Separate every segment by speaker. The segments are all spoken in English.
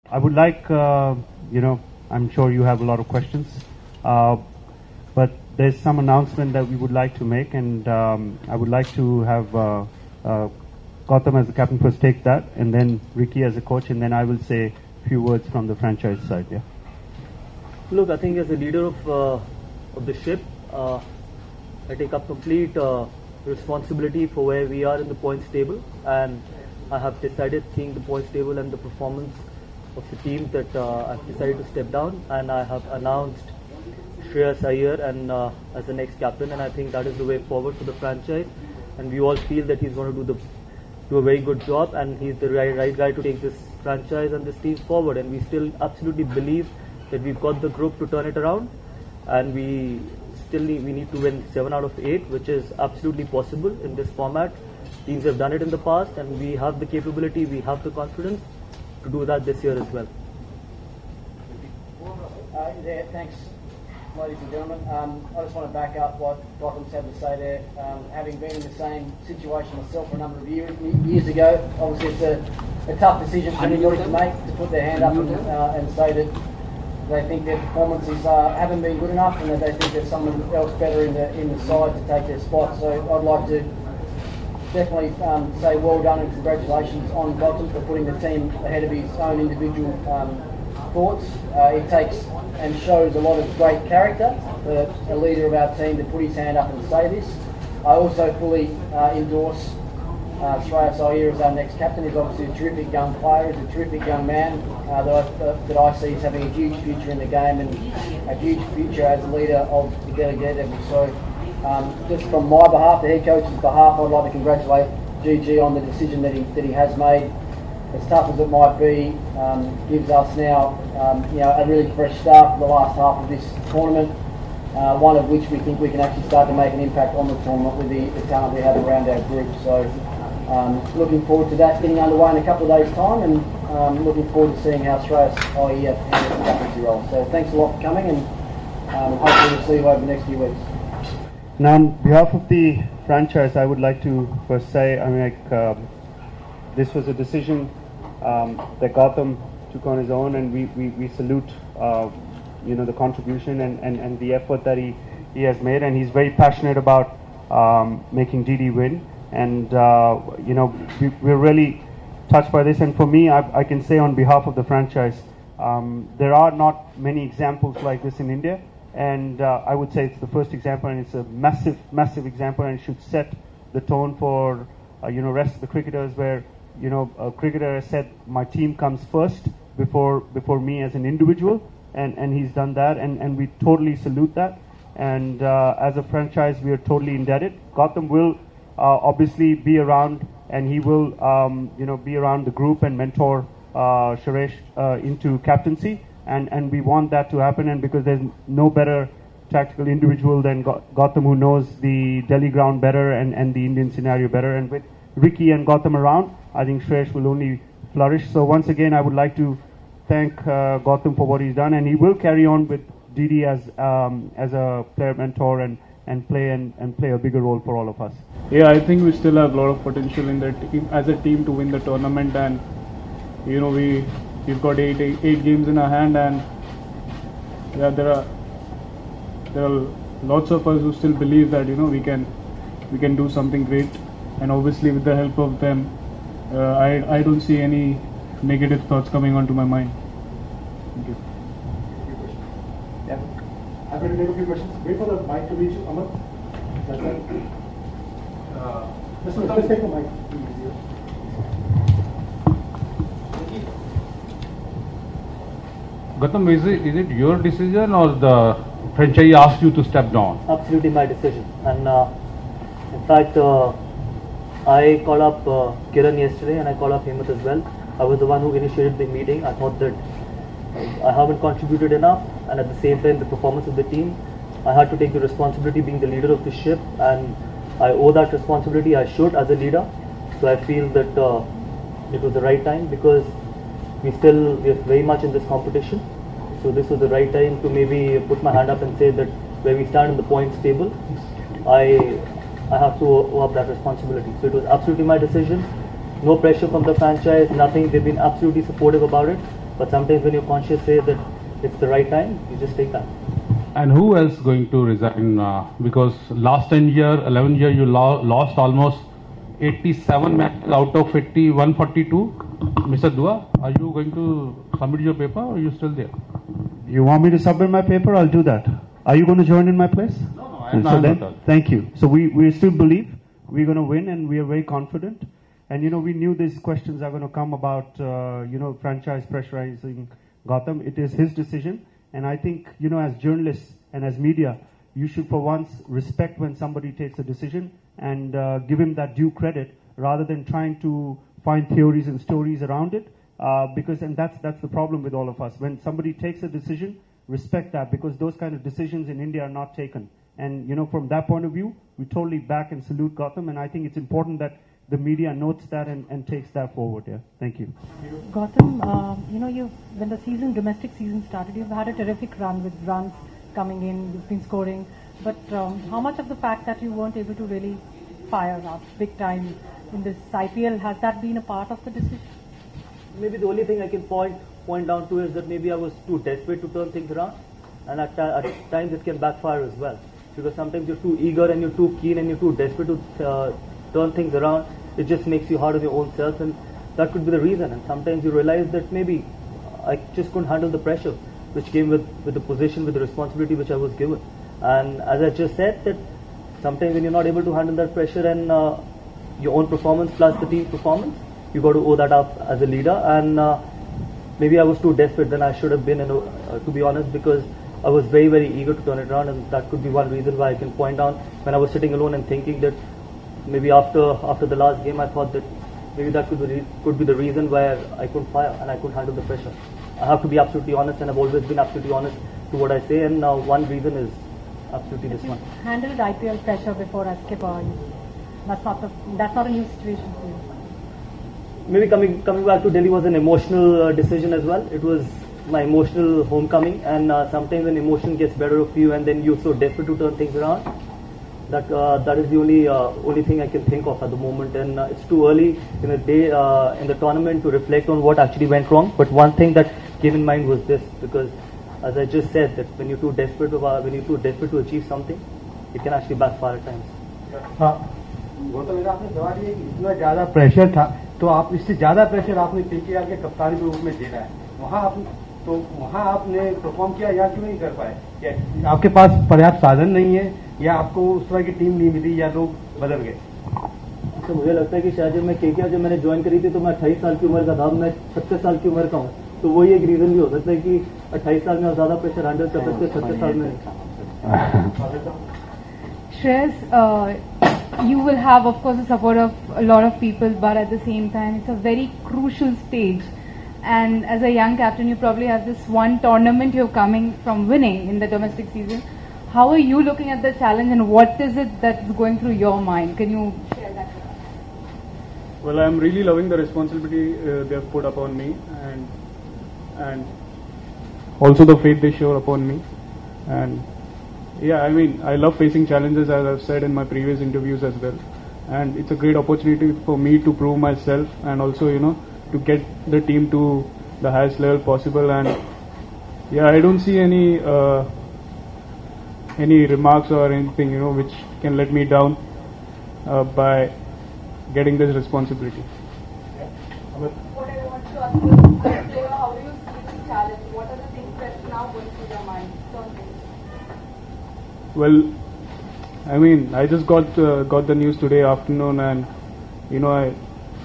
Speaker 1: I would like, I'm sure you have a lot of questions, but there's some announcement that we would like to make, and I would like to have Gautam as the captain first take that, and then Ricky as a coach, and then I will say a few words from the franchise side. Yeah.
Speaker 2: Look, I think as a leader of the ship, I take up complete responsibility for where we are in the points table, and I have decided, seeing the points table and the performance of the team, that I've decided to step down, and I have announced Shreyas Iyer and as the next captain, and I think that is the way forward for the franchise, and we all feel that he's going to do a very good job, and he's the right guy to take this franchise and this team forward, and we still absolutely believe that we've got the group to turn it around, and we need to win 7 out of 8, which is absolutely possible in this format. Teams have done it in the past, and we have the capability, we have the confidence to do that this year as well.
Speaker 3: Thanks, ladies and gentlemen. I just want to back up what Gautam's had to say there. Having been in the same situation myself for a number of years ago, obviously it's a tough decision for anybody to make, to put their hand up and say that they think their performances haven't been good enough, and that they think there's someone else better in the side to take their spot. So I'd like to definitely say well done and congratulations on Gautam for putting the team ahead of his own individual thoughts. It takes and shows a lot of great character for a leader of our team to put his hand up and say this. I also fully endorse Shreyas Iyer as our next captain. He's obviously a terrific young player, he's a terrific young man that I see as having a huge future in the game and a huge future as a leader of the Daredevils. So just from my behalf, the head coach's behalf, I'd like to congratulate GG on the decision that he has made. As tough as it might be, gives us now a really fresh start for the last half of this tournament, one of which we think we can actually start to make an impact on the tournament with the talent we have around our group. So looking forward to that getting underway in a couple of days' time, and looking forward to seeing how Shreyas Iyer handles the captaincy role. So thanks a lot for coming, and hopefully we'll see you over the next few weeks.
Speaker 1: Now, on behalf of the franchise, I would like to first say, this was a decision that Gautam took on his own, and we salute the contribution and the effort that he has made, and he's very passionate about making DD win, and we're really touched by this. And for me, I can say on behalf of the franchise, there are not many examples like this in India, and I would say it's the first example, and it's a massive example, and it should set the tone for rest of the cricketers, where a cricketer has said, my team comes first before me as an individual, and he's done that, and we totally salute that. And as a franchise, we are totally indebted. Gautam will obviously be around, and he will be around the group and mentor Shreyas into captaincy, and we want that to happen, and because there's no better tactical individual than Gautam, who knows the Delhi ground better and the Indian scenario better, and with Ricky and Gautam around, I think Shreyas will only flourish. So once again, I would like to thank Gautam for what he's done, and he will carry on with DD as a player mentor and play a bigger role for all of us.
Speaker 4: Yeah, I think we still have a lot of potential in that team, as a team, to win the tournament, and we've got eight games in our hand, and yeah, there are lots of us who still believe that we can do something great, and obviously with the help of them, I don't see any negative thoughts coming onto my mind. Thank you.
Speaker 5: Yeah, I'm going to take a few questions. Wait for the mic to reach you, Amar. That's it. Let's take the mic.
Speaker 6: Gautam, is it your decision, or the franchise asked you to step down?
Speaker 2: Absolutely my decision, and in fact, I called up Kiran yesterday, and I called up Hemant as well. I was the one who initiated the meeting. I thought that I haven't contributed enough, and at the same time the performance of the team, I had to take the responsibility being the leader of the ship, and I owe that responsibility. I should as a leader. So I feel that it was the right time, because we are very much in this competition. So this was the right time to maybe put my hand up and say that where we stand in the points table, I have to owe up that responsibility. So it was absolutely my decision. No pressure from the franchise, nothing. They've been absolutely supportive about it. But sometimes when your conscience says that it's the right time, you just take that.
Speaker 6: And who else going to resign? Because last 10 year, 11 year, you lost almost 87 matches out of 142. Mr. Dua, are you going to submit your paper or are you still there?
Speaker 1: You want me to submit my paper? I'll do that. Are you going to join in my place?
Speaker 6: No, I'm not.
Speaker 1: Thank you. So we still believe we're going to win, and we are very confident. And we knew these questions are going to come about franchise pressurizing Gautam. It is his decision, and I think as journalists and as media, you should for once respect when somebody takes a decision and give him that due credit rather than trying to find theories and stories around it. And that's the problem with all of us. When somebody takes a decision, respect that, because those kind of decisions in India are not taken. And from that point of view, we totally back and salute Gautam, and I think it's important that the media notes that and takes that forward. Yeah, thank you.
Speaker 7: Gautam, when the domestic season started, you've had a terrific run with runs coming in, you've been scoring. But how much of the fact that you weren't able to really fire up big time in this IPL, has that been a part of the decision?
Speaker 2: Maybe the only thing I can point down to is that maybe I was too desperate to turn things around, and at times it can backfire as well, because sometimes you're too eager and you're too keen and you're too desperate to turn things around. It just makes you hard on your own self, and that could be the reason. And sometimes you realize that maybe I just couldn't handle the pressure which came with the position, with the responsibility which I was given. And as I just said, that sometimes when you're not able to handle that pressure and your own performance plus the team performance, you got to owe that up as a leader. And maybe I was too desperate than I should have been, to be honest, because I was very, very eager to turn it around, and that could be one reason why I can point out when I was sitting alone and thinking that maybe after the last game I thought that maybe that could be the reason why I couldn't fire and I couldn't handle the pressure. I have to be absolutely honest, and I've always been absolutely honest to what I say, and now one reason is absolutely this one.
Speaker 7: Handled IPL pressure before as skipper. That's not a new situation for you.
Speaker 2: Maybe coming back to Delhi was an emotional decision as well. It was my emotional homecoming, and sometimes when emotion gets better of you and then you're so desperate to turn things around, that is the only thing I can think of at the moment. And it's too early in the day in the tournament to reflect on what actually went wrong. But one thing that came in mind was this, because as I just said, that when you're too desperate to achieve something, it can actually backfire at times.
Speaker 8: Gautam, आपने सवाल ये इतना ज्यादा pressure था, तो आप इससे ज्यादा प्रेशर आपने केकेआर के कप्तान के रूप में झेला है, वहाँ आपने परफॉर्म किया या क्यों नहीं कर पाए? आपके पास पर्याप्त साधन नहीं है, या आपको उस तरह की टीम नहीं मिली, या लोग बदल गए?
Speaker 2: तो मुझे लगता है कि शायद जब मैं केकेआर जब मैंने ज्वाइन करी थी तो मैं 28 साल की उम्र का था, मैं 36 साल की उम्र का हूँ, तो वही एक रीजन भी हो सकता है कि 28 साल में आप ज्यादा प्रेशर हैंडल कर सकते 36 साल में.
Speaker 9: Shreyas, you will have, of course, the support of a lot of people, but at the same time, it's a very crucial stage. And as a young captain, you probably have this one tournament you're coming from winning in the domestic season. How are you looking at the challenge, and what is it that's going through your mind? Can you share that with us?
Speaker 4: Well, I'm really loving the responsibility they've put upon me, and also the faith they show upon me. And yeah, I mean, I love facing challenges, as I've said in my previous interviews as well. And it's a great opportunity for me to prove myself, and also, to get the team to the highest level possible. And yeah, I don't see any remarks or anything, which can let me down by getting this responsibility.
Speaker 9: What I want to ask you is, as a player, how do you see this challenge? What are the things that's now going through your mind?
Speaker 4: Well, I mean, I just got the news today afternoon, and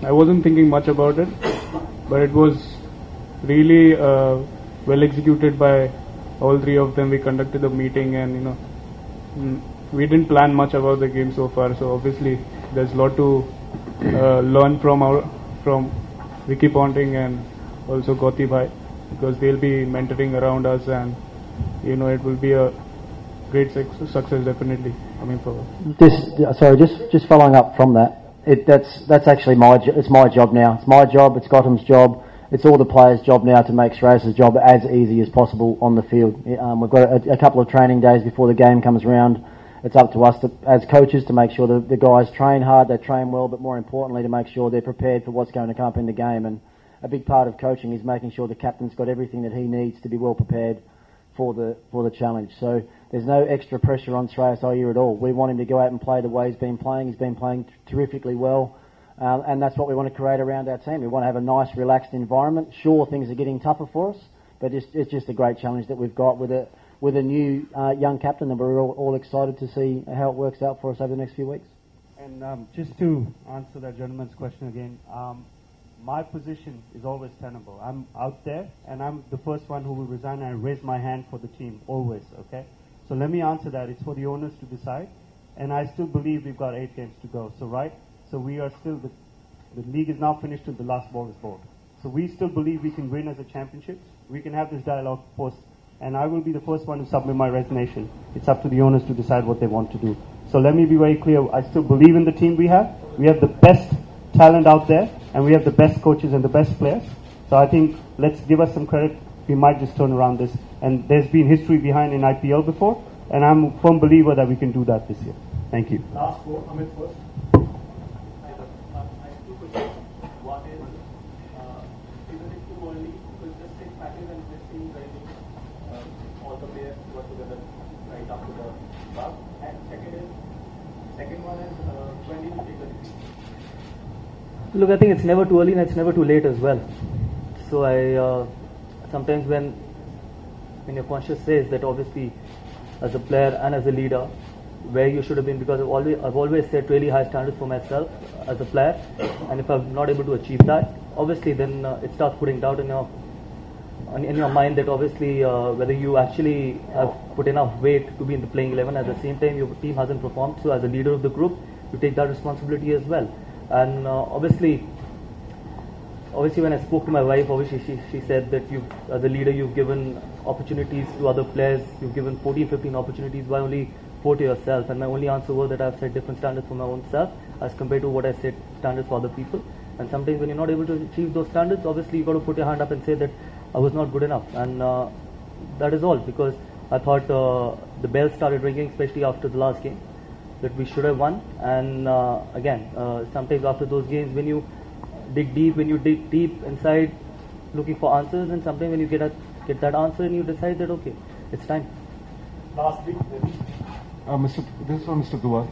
Speaker 4: I wasn't thinking much about it, but it was really well executed by all three of them. We conducted the meeting, and we didn't plan much about the game so far. So obviously, there's a lot to learn from Vicky Ponting and also Gauti Bhai, because they'll be mentoring around us, and it will be a great success definitely coming forward.
Speaker 3: Just following up from that, that's actually it's my job now. It's my job. It's Gautam's job. It's all the players' job now to make Shreyas' job as easy as possible on the field. We've got a couple of training days before the game comes around. It's up to us as coaches to make sure that the guys train hard, they train well, but more importantly to make sure they're prepared for what's going to come up in the game. And a big part of coaching is making sure the captain's got everything that he needs to be well prepared for the challenge. So there's no extra pressure on Shreyas Iyer at all. We want him to go out and play the way he's been playing. He's been playing terrifically well, and that's what we want to create around our team. We want to have a nice, relaxed environment. Sure, things are getting tougher for us, but it's just a great challenge that we've got with a new young captain that we're all excited to see how it works out for us over the next few weeks.
Speaker 1: And just to answer that gentleman's question again, my position is always tenable. I'm out there, and I'm the first one who will resign and raise my hand for the team, always, okay? So let me answer that. It's for the owners to decide, and I still believe we've got 8 games to go, so we are still, the league is now finished and the last ball is bowled. So we still believe we can win as a championship. We can have this dialogue post, and I will be the first one to submit my resignation. It's up to the owners to decide what they want to do. So let me be very clear. I still believe in the team we have. We have the best talent out there, and we have the best coaches and the best players. So I think let's give us some credit. We might just turn around this. And there's been history behind in IPL before, and I'm a firm believer that we can do that this year. Thank you.
Speaker 5: Last four, Amit first.
Speaker 10: I have 2 questions. One is isn't it too early to just take practice and just see all the players work together right after the start? And second one is when do you take the decision?
Speaker 2: Look, I think it's never too early and it's never too late as well. So I sometimes when your conscience says that obviously as a player and as a leader where you should have been, because I've always set really high standards for myself as a player, and if I'm not able to achieve that, obviously then it starts putting doubt in your mind that obviously whether you actually have put enough weight to be in the playing 11. At the same time your team hasn't performed, so as a leader of the group you take that responsibility as well. And obviously when I spoke to my wife, obviously she said that as a leader you've given opportunities to other players, you've given 14-15 opportunities, why only 4 to yourself? And my only answer was that I've set different standards for my own self as compared to what I set standards for other people. And sometimes when you're not able to achieve those standards, obviously you've got to put your hand up and say that I was not good enough. And that is all, because I thought the bell started ringing, especially after the last game, that we should have won. And again, sometimes after those games, when you dig deep inside looking for answers, and sometimes when you get that answer and you decide that okay, it's time.
Speaker 5: Lastly,
Speaker 11: this is for Mr. Dua.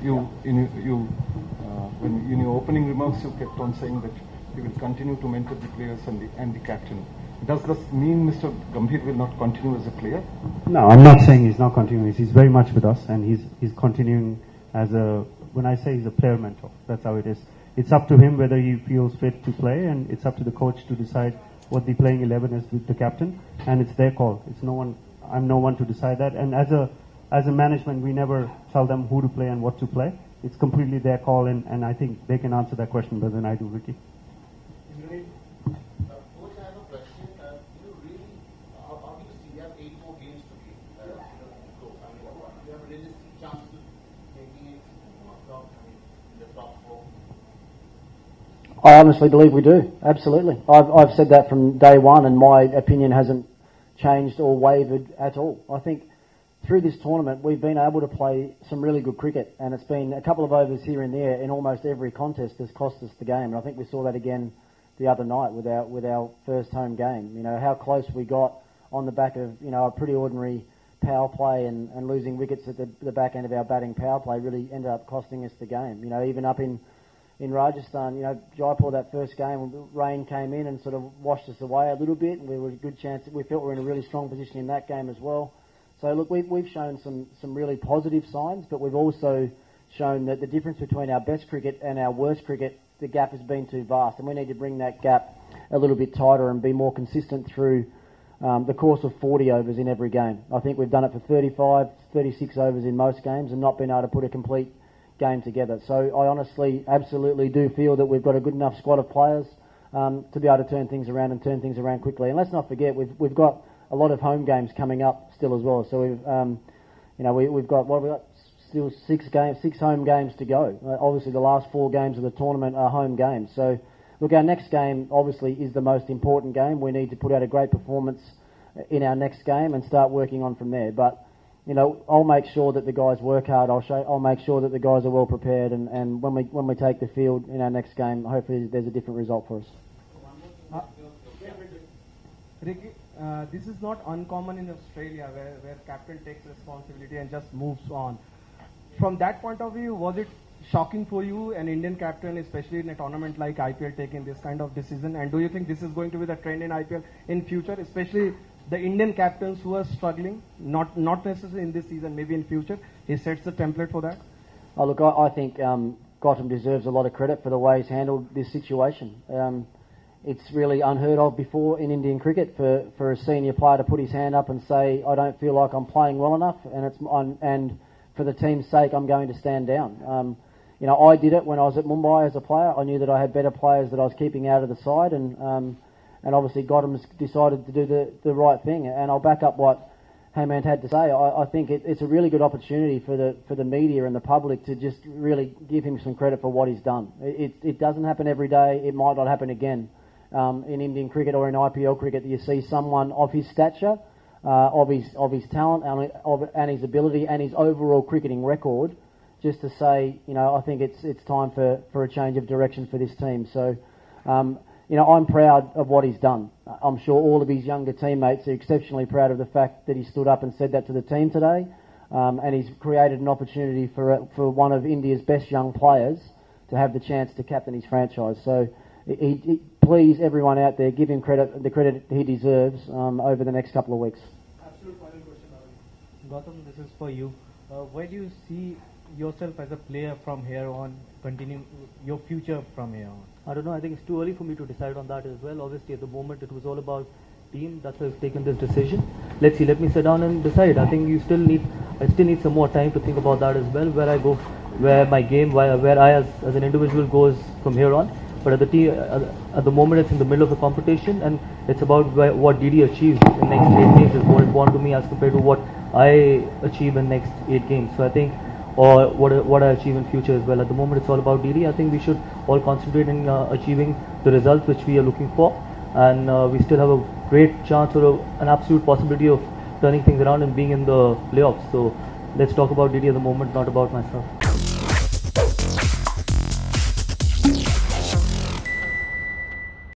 Speaker 11: When in your opening remarks you kept on saying that you will continue to mentor the players and the captain. Does this mean Mr. Gambhir will not continue as a player?
Speaker 1: No, I'm not saying he's not continuing. He's very much with us, and he's continuing as a. When I say he's a player mentor, that's how it is. It's up to him whether he feels fit to play, and it's up to the coach to decide what the playing 11 is with the captain, and it's their call. It's no one. I'm no one to decide that. And as a management, we never tell them who to play and what to play. It's completely their call, and I think they can answer that question better than I do, Ricky.
Speaker 12: Coach, I have a question. How do you see you have 8 more games to go? I mean, you have a realistic chance to making it in the top 4?
Speaker 3: I honestly believe we do. Absolutely. I've said that from day one, and my opinion hasn't changed or wavered at all. I think through this tournament we've been able to play some really good cricket, and it's been a couple of overs here and there in almost every contest that's cost us the game. And I think we saw that again the other night with our first home game. You know how close we got on the back of a pretty ordinary power play, and losing wickets at the back end of our batting power play really ended up costing us the game. Even up in Rajasthan, Jaipur, that first game, rain came in and sort of washed us away a little bit, and we were a good chance. We felt we were in a really strong position in that game as well. So look, we've shown some really positive signs, but we've also shown that the difference between our best cricket and our worst cricket, the gap has been too vast, and we need to bring that gap a little bit tighter and be more consistent through the course of 40 overs in every game. I think we've done it for 35, 36 overs in most games and not been able to put a complete game together. So I honestly absolutely do feel that we've got a good enough squad of players to be able to turn things around and turn things around quickly. And let's not forget we've got a lot of home games coming up still as well. So we've got still 6 home games to go. Obviously the last 4 games of the tournament are home games. So look, our next game obviously is the most important game. We need to put out a great performance in our next game and start working on from there. But I'll make sure that the guys work hard. I'll make sure that the guys are well prepared, and when we take the field in our next game, hopefully there's a different result for us.
Speaker 13: Ricky, this is not uncommon in Australia where captain takes responsibility and just moves on. From that point of view, was it shocking for you, an Indian captain, especially in a tournament like IPL, taking this kind of decision? And do you think this is going to be the trend in IPL in future, especially the Indian captains who are struggling, not necessarily in this season, maybe in future? He sets the template for that.
Speaker 3: Oh, look, I think Gautam deserves a lot of credit for the way he's handled this situation. It's really unheard of before in Indian cricket for a senior player to put his hand up and say, I don't feel like I'm playing well enough, and for the team's sake, I'm going to stand down. I did it when I was at Mumbai as a player. I knew that I had better players that I was keeping out of the side, and obviously Gautam's decided to do the right thing. And I'll back up what Hemant had to say. I think it's a really good opportunity for the media and the public to just really give him some credit for what he's done. It doesn't happen every day. It might not happen again in Indian cricket or in IPL cricket that you see someone of his stature, of his talent and his ability and his overall cricketing record, just to say, I think it's time for a change of direction for this team. So, I'm proud of what he's done. I'm sure all of his younger teammates are exceptionally proud of the fact that he stood up and said that to the team today, and he's created an opportunity for one of India's best young players to have the chance to captain his franchise. So, please, everyone out there, give him the credit he deserves over the next couple of weeks.
Speaker 5: Absolute final question,
Speaker 13: Gautam, this is for you. Where do you see yourself as a player from here on, continuing your future from here on?
Speaker 2: I don't know. I think it's too early for me to decide on that as well. Obviously, at the moment, it was all about team. That's why I've taken this decision. Let's see. Let me sit down and decide. I think I still need some more time to think about that as well. Where I go, where my game, where I as an individual goes from here on. But at the moment, it's in the middle of the competition, and it's about what DD achieves in next 8 games is more important to me as compared to what I achieve in next 8 games. So I think, or what I achieve in future as well. At the moment, it's all about DD. I think we should all concentrate in achieving the results which we are looking for, and we still have a great chance or an absolute possibility of turning things around and being in the playoffs. So let's talk about DD at the moment, not about myself.